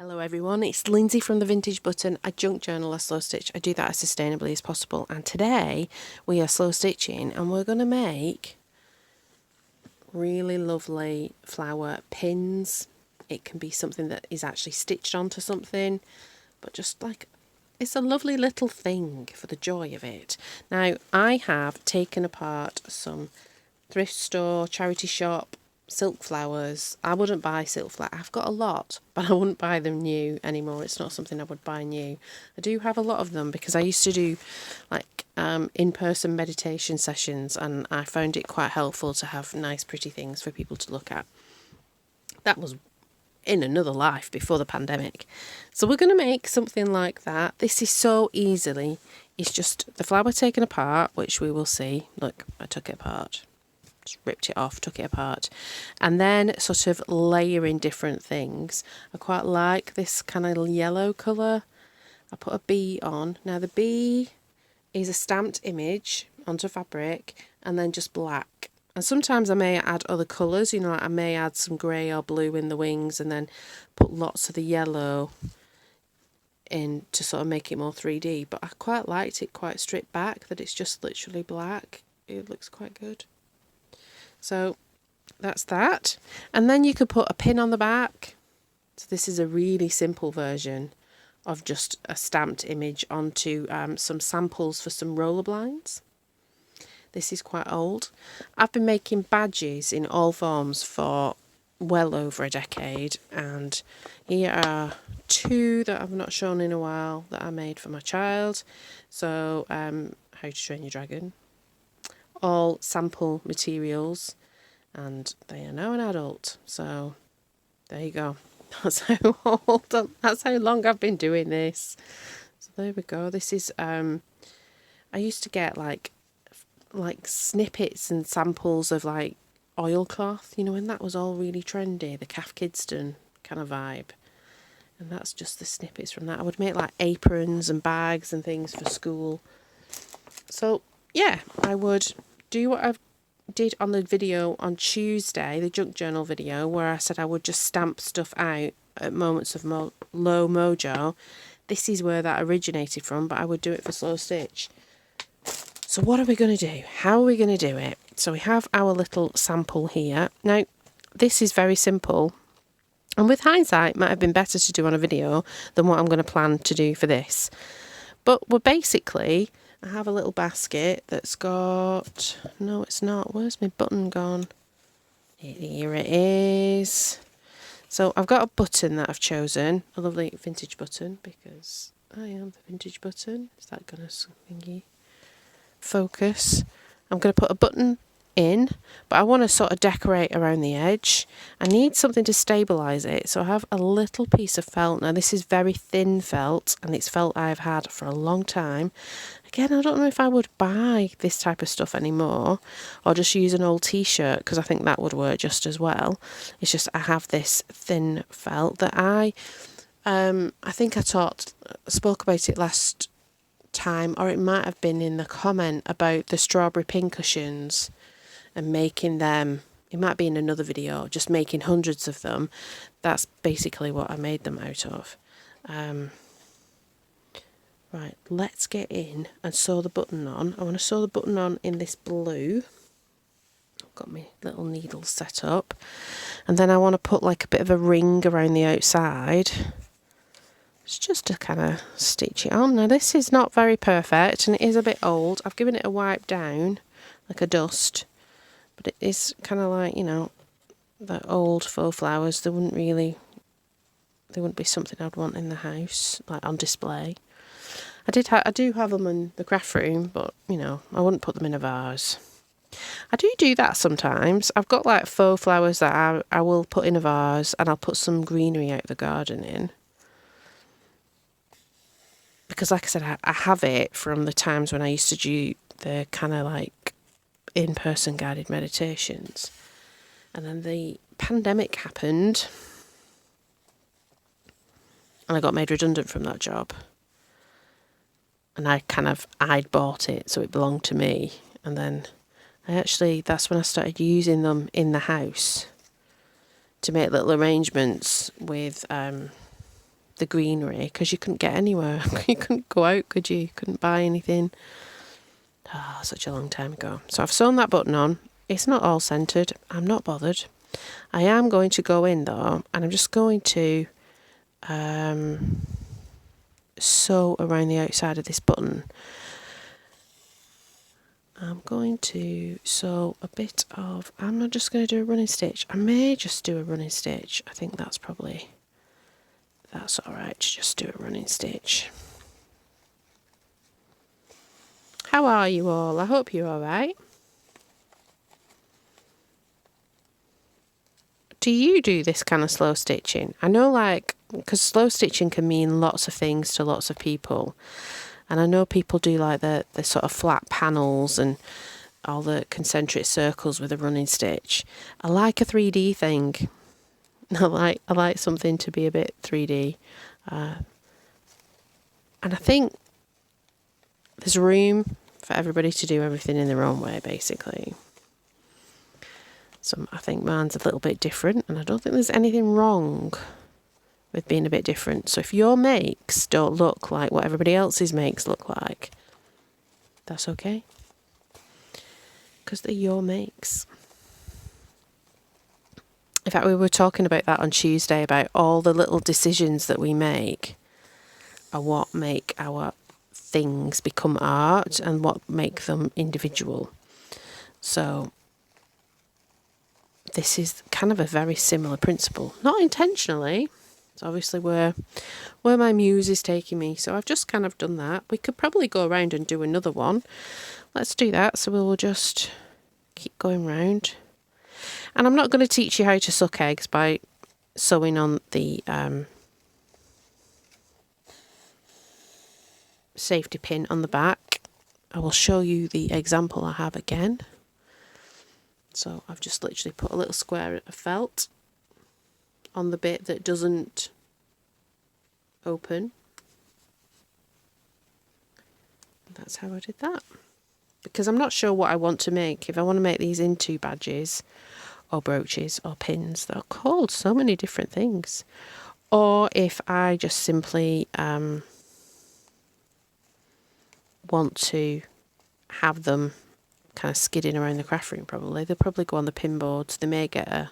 Hello everyone, it's Lindsay from the Vintage Button. I junk journal, I slow stitch. I do that as sustainably as possible. And today we are slow stitching and we're going to make really lovely flower pins. It can be something that is actually stitched onto something, but just like, it's a lovely little thing for the joy of it. Now, I have taken apart some thrift store, charity shop, silk flowers. I wouldn't buy silk flowers. I've got a lot, but I wouldn't buy them new anymore. It's not something I would buy new. I do have a lot of them because I used to do like in-person meditation sessions, and I found it quite helpful to have nice pretty things for people to look at. That was in another life before the pandemic. So we're going to make something like that. This is so easily, it's just the flower taken apart, which we will see. Look, I took it apart. Just ripped it off, took it apart, and then sort of layering different things. I quite like this kind of yellow colour. I put a bee on. Now the bee is a stamped image onto fabric and then just black. And sometimes I may add other colours, you know, I may add some grey or blue in the wings and then put lots of the yellow in to sort of make it more 3D. But I quite liked it quite stripped back, that it's just literally black. It looks quite good. So that's that. And then you could put a pin on the back. So this is a really simple version of just a stamped image onto some samples for some roller blinds. This is quite old. I've been making badges in all forms for well over a decade, and here are two that I've not shown in a while that I made for my child. So How to Train Your Dragon. All sample materials, and they are now an adult, so there you go. That's how old, that's how long I've been doing this. So there we go. This is I used to get like snippets and samples of like oilcloth, you know, and that was all really trendy, the Calf Kidston kind of vibe, and that's just the snippets from that. I would make like aprons and bags and things for school. So yeah, I would do what I did on the video on Tuesday, the junk journal video, where I said I would just stamp stuff out at moments of low mojo. This is where that originated from, but I would do it for slow stitch. So what are we going to do? How are we going to do it? So we have our little sample here. Now, this is very simple, and with hindsight, it might have been better to do on a video than what I'm going to plan to do for this. But we're basically, I have a little basket that's got, no it's not, where's my button gone? Here it is. So I've got a button that I've chosen, a lovely vintage button, because I am the vintage button. Is that going to focus? I'm going to put a button in, but I want to sort of decorate around the edge. I need something to stabilise it, so I have a little piece of felt. Now this is very thin felt, and it's felt I've had for a long time. Again, I don't know if I would buy this type of stuff anymore, or just use an old t-shirt, because I think that would work just as well. It's just I have this thin felt that I think I spoke about it last time, or it might have been in the comment about the strawberry pin cushions and making them. It might be in another video, just making hundreds of them. That's basically what I made them out of. Right, let's get in and sew the button on. I want to sew the button on in this blue. I've got my little needles set up, and then I want to put like a bit of a ring around the outside. It's just to kind of stitch it on. Now this is not very perfect, and it is a bit old. I've given it a wipe down, like a dust, but it is kind of like, you know, the old faux flowers. They wouldn't be something I'd want in the house, like on display. I do have them in the craft room, but you know, I wouldn't put them in a vase. I do that sometimes. I've got like faux flowers that I will put in a vase, and I'll put some greenery out of the garden in. Because like I said, I have it from the times when I used to do the kind of like in-person guided meditations. And then the pandemic happened, and I got made redundant from that job. And I'd bought it, so it belonged to me. And then that's when I started using them in the house to make little arrangements with the greenery, because you couldn't get anywhere. You couldn't go out, could you? You couldn't buy anything. Ah, such a long time ago. So I've sewn that button on. It's not all centred. I'm not bothered. I am going to go in though, and I'm just going to sew around the outside of this button. I'm going to sew a bit of, I'm not just going to do a running stitch. I may just do a running stitch. I think that's alright to just do a running stitch. How are you all? I hope you're alright. Do you do this kind of slow stitching? I know, like, because slow stitching can mean lots of things to lots of people. And I know people do like the sort of flat panels and all the concentric circles with a running stitch. I like a 3D thing. I like something to be a bit 3D. And I think there's room for everybody to do everything in their own way, basically. So I think mine's a little bit different, and I don't think there's anything wrong with being a bit different. So if your makes don't look like what everybody else's makes look like, that's okay, because they're your makes. In fact, we were talking about that on Tuesday, about all the little decisions that we make are what make our things become art and what make them individual. So this is kind of a very similar principle, not intentionally. It's obviously where my muse is taking me. So I've just kind of done that. We could probably go around and do another one. Let's do that. So we'll just keep going round. And I'm not going to teach you how to suck eggs by sewing on the safety pin on the back. I will show you the example I have again. So I've just literally put a little square of felt on the bit that doesn't open. That's how I did that. Because I'm not sure what I want to make. If I want to make these into badges or brooches or pins, they're called so many different things. Or if I just simply want to have them kind of skidding around the craft room, probably. They'll probably go on the pin boards. They may get a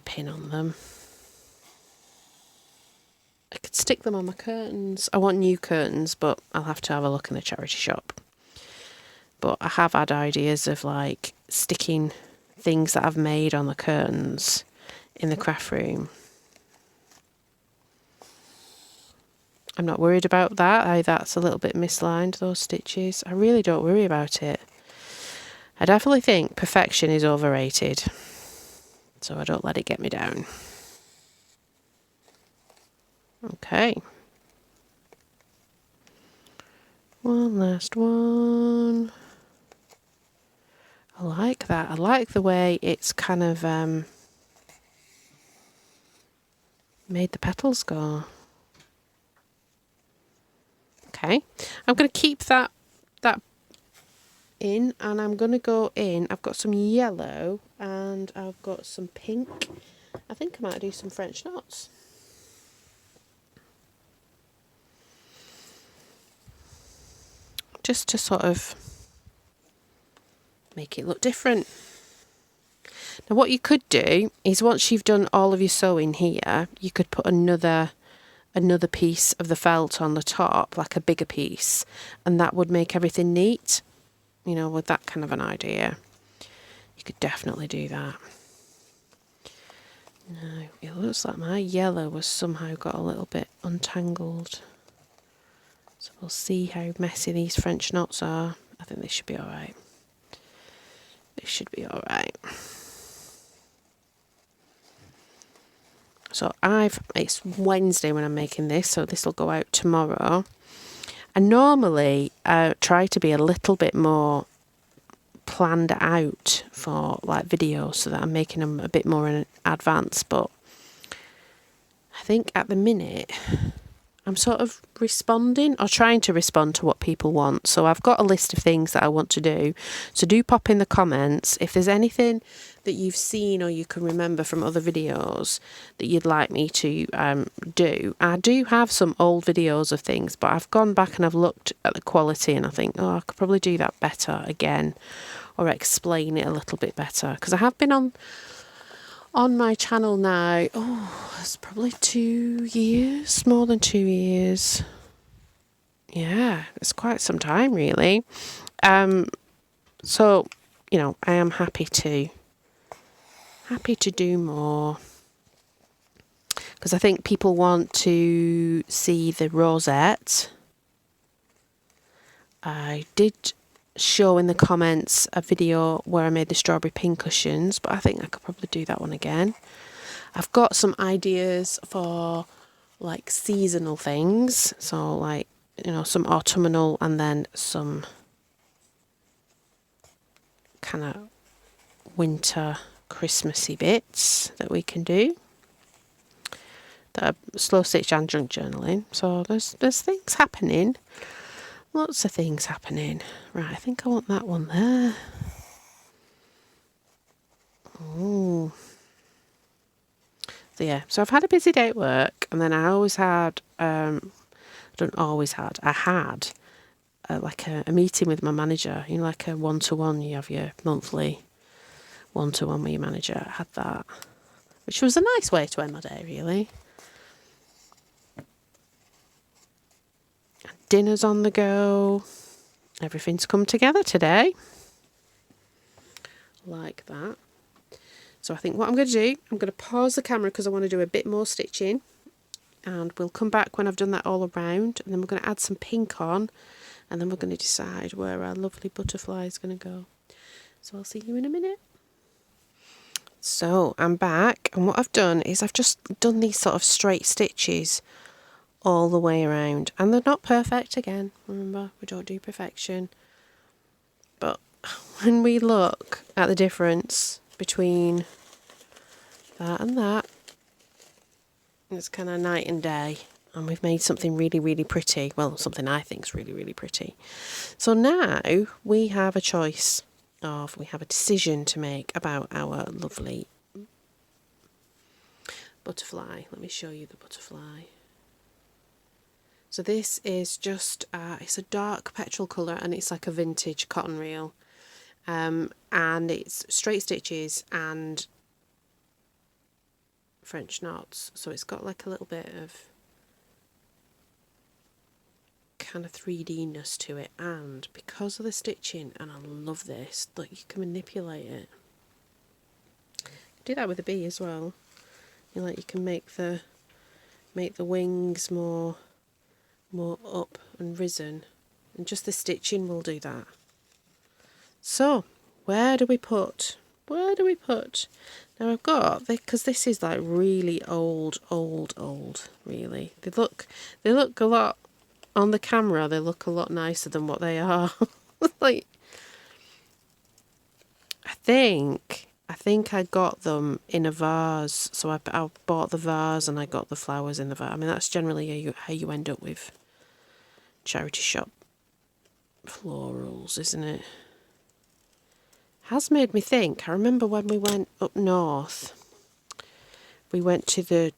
pin on them. I could stick them on my curtains. I want new curtains, but I'll have to have a look in the charity shop. But I have had ideas of like sticking things that I've made on the curtains in the craft room. I'm not worried about that. That's a little bit mislined, those stitches. I really don't worry about it. I definitely think perfection is overrated. So I don't let it get me down. Okay. One last one. I like that. I like the way it's kind of made the petals go. Okay, I'm going to keep that in, and I'm going to go in. I've got some yellow and I've got some pink. I think I might do some French knots. Just to sort of make it look different. Now what you could do is, once you've done all of your sewing here, you could put another piece of the felt on the top, like a bigger piece, and that would make everything neat. You know, with that kind of an idea, you could definitely do that. Now, it looks like my yellow was somehow got a little bit untangled. So we'll see how messy these French knots are. I think they should be alright. They should be alright. So it's Wednesday when I'm making this, so this will go out tomorrow. And normally I try to be a little bit more planned out for like videos, so that I'm making them a bit more in advance. But I think at the minute I'm sort of responding or trying to respond to what people want. So I've got a list of things that I want to do. So do pop in the comments if there's anything that you've seen or you can remember from other videos that you'd like me to do. I do have some old videos of things, but I've gone back and I've looked at the quality and I think, oh, I could probably do that better again or explain it a little bit better. Because I have been on my channel now, it's probably 2 years, more than 2 years. Yeah, it's quite some time really. So, you know, I am happy to do more. Because I think people want to see the rosette. I did show in the comments a video where I made the strawberry pin cushions, but I think I could probably do that one again. I've got some ideas for like seasonal things, so like, you know, some autumnal and then some kind of winter Christmassy bits that we can do that are slow stitch and junk journaling. So there's things happening. Lots of things happening. Right, I think I want that one there. Oh. So yeah, so I've had a busy day at work, and then I always had, I had like a meeting with my manager, you know, like a one-to-one, you have your monthly one-to-one with your manager. I had that, which was a nice way to end my day, really. Dinner's on the go. Everything's come together today. Like that. So I think what I'm going to do, I'm going to pause the camera because I want to do a bit more stitching. And we'll come back when I've done that all around. And then we're going to add some pink on. And then we're going to decide where our lovely butterfly is going to go. So I'll see you in a minute. So I'm back. And what I've done is I've just done these sort of straight stitches all the way around, and they're not perfect again. Remember, we don't do perfection, but when we look at the difference between that and that, it's kind of night and day, and we've made something really, really pretty. Well, something I think is really, really pretty. So now we have a decision to make about our lovely butterfly. Let me show you the butterfly. So this is just, it's a dark petrol colour, and it's like a vintage cotton reel. And it's straight stitches and French knots. So it's got like a little bit of kind of 3D-ness to it. And because of the stitching, and I love this, look, you can manipulate it. Do that with a bee as well. You know, like you can make the wings more up and risen, and just the stitching will do that. So where do we put now? I've got, because this is like really old really. They look a lot on the camera, they look a lot nicer than what they are. Like, I think I got them in a vase, so I bought the vase and I got the flowers in the vase. I mean, that's generally how you end up with charity shop florals, isn't it? Has made me think. I remember when we went up north, we went to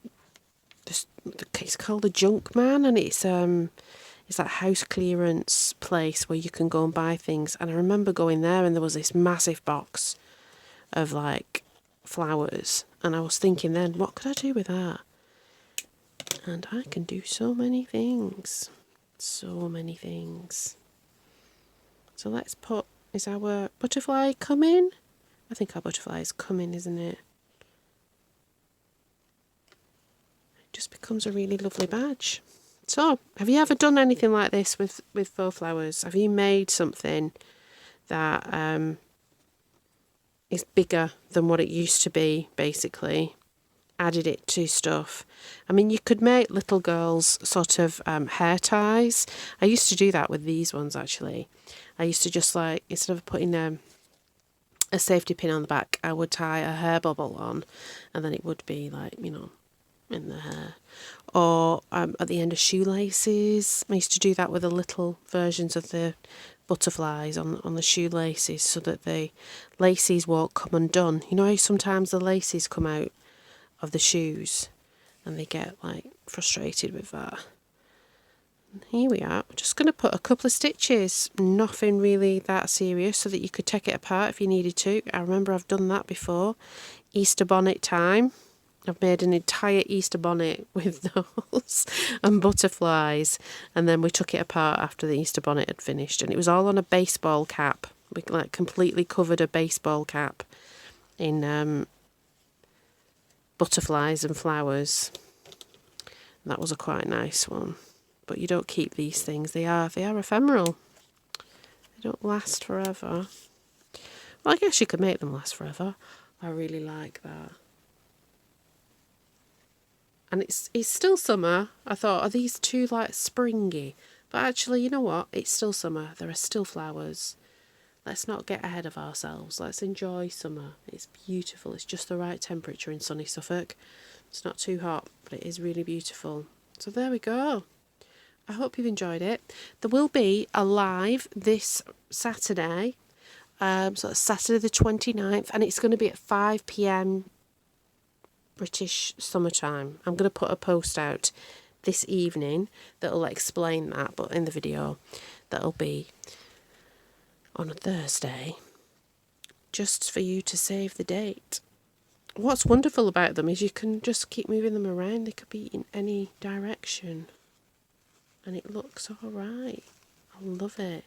it's called the Junk Man, and it's that house clearance place where you can go and buy things. And I remember going there, and there was this massive box of like flowers, and I was thinking then, what could I do with that? And I can do so many things. So many things. So let's put, is our butterfly coming? I think our butterfly is coming, isn't it? It just becomes a really lovely badge. So, have you ever done anything like this with faux flowers? Have you made something that is bigger than what it used to be, basically? Added it to stuff. I mean, you could make little girls sort of hair ties. I used to do that with these ones, actually. I used to just, like, instead of putting a safety pin on the back, I would tie a hair bobble on, and then it would be like, you know, in the hair. Or at the end of shoelaces. I used to do that with the little versions of the butterflies on the shoelaces so that the laces won't come undone. You know how sometimes the laces come out of the shoes and they get like frustrated with that. And here we are. I'm just going to put a couple of stitches, nothing really that serious, so that you could take it apart if you needed to. I remember I've done that before. Easter bonnet time. I've made an entire Easter bonnet with those and butterflies, and then we took it apart after the Easter bonnet had finished, and it was all on a baseball cap. We like completely covered a baseball cap in butterflies and flowers. And that was a quite nice one. But you don't keep these things. They are ephemeral. They don't last forever. Well, I guess you could make them last forever. I really like that. And it's still summer. I thought, are these too like springy? But actually, you know what? It's still summer. There are still flowers. Let's not get ahead of ourselves. Let's enjoy summer. It's beautiful. It's just the right temperature in sunny Suffolk. It's not too hot, but it is really beautiful. So there we go. I hope you've enjoyed it. There will be a live this Saturday. So it's Saturday the 29th, and it's going to be at 5 p.m. British summertime. I'm going to put a post out this evening that'll explain that, but in the video that'll be on a Thursday, just for you to save the date. What's wonderful about them is you can just keep moving them around. They could be in any direction and it looks all right. I love it.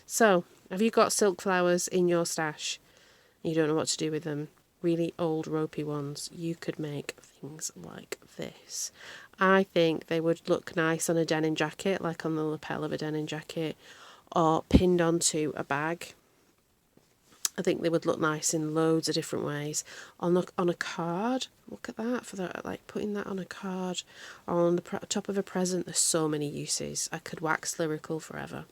So, have you got silk flowers in your stash? You don't know what to do with them? Really old ropey ones. You could make things like this. I think they would look nice on a denim jacket, like on the lapel of a denim jacket, or pinned onto a bag. I think they would look nice in loads of different ways. On a card, look at that, for the, like putting that on a card, or on the top of a present. There's so many uses. I could wax lyrical forever,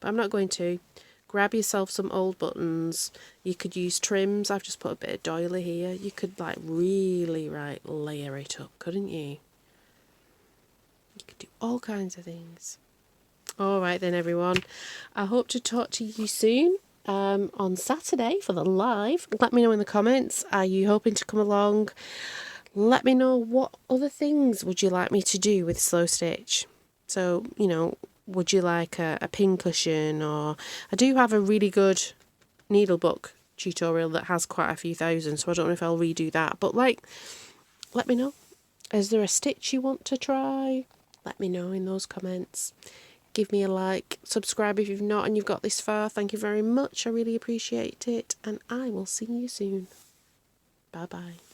but I'm not going to. Grab yourself some old buttons. You could use trims. I've just put a bit of doily here. You could like really layer it up, couldn't you? You could do all kinds of things. All right then, everyone. I hope to talk to you soon on Saturday for the live. Let me know in the comments. Are you hoping to come along? Let me know what other things would you like me to do with slow stitch. So, you know, would you like a pin cushion? Or I do have a really good needle book tutorial that has quite a few thousand, so I don't know if I'll redo that. But like, let me know. Is there a stitch you want to try? Let me know in those comments. Give me a like, subscribe if you've not and you've got this far. Thank you very much. I really appreciate it, and I will see you soon. Bye bye.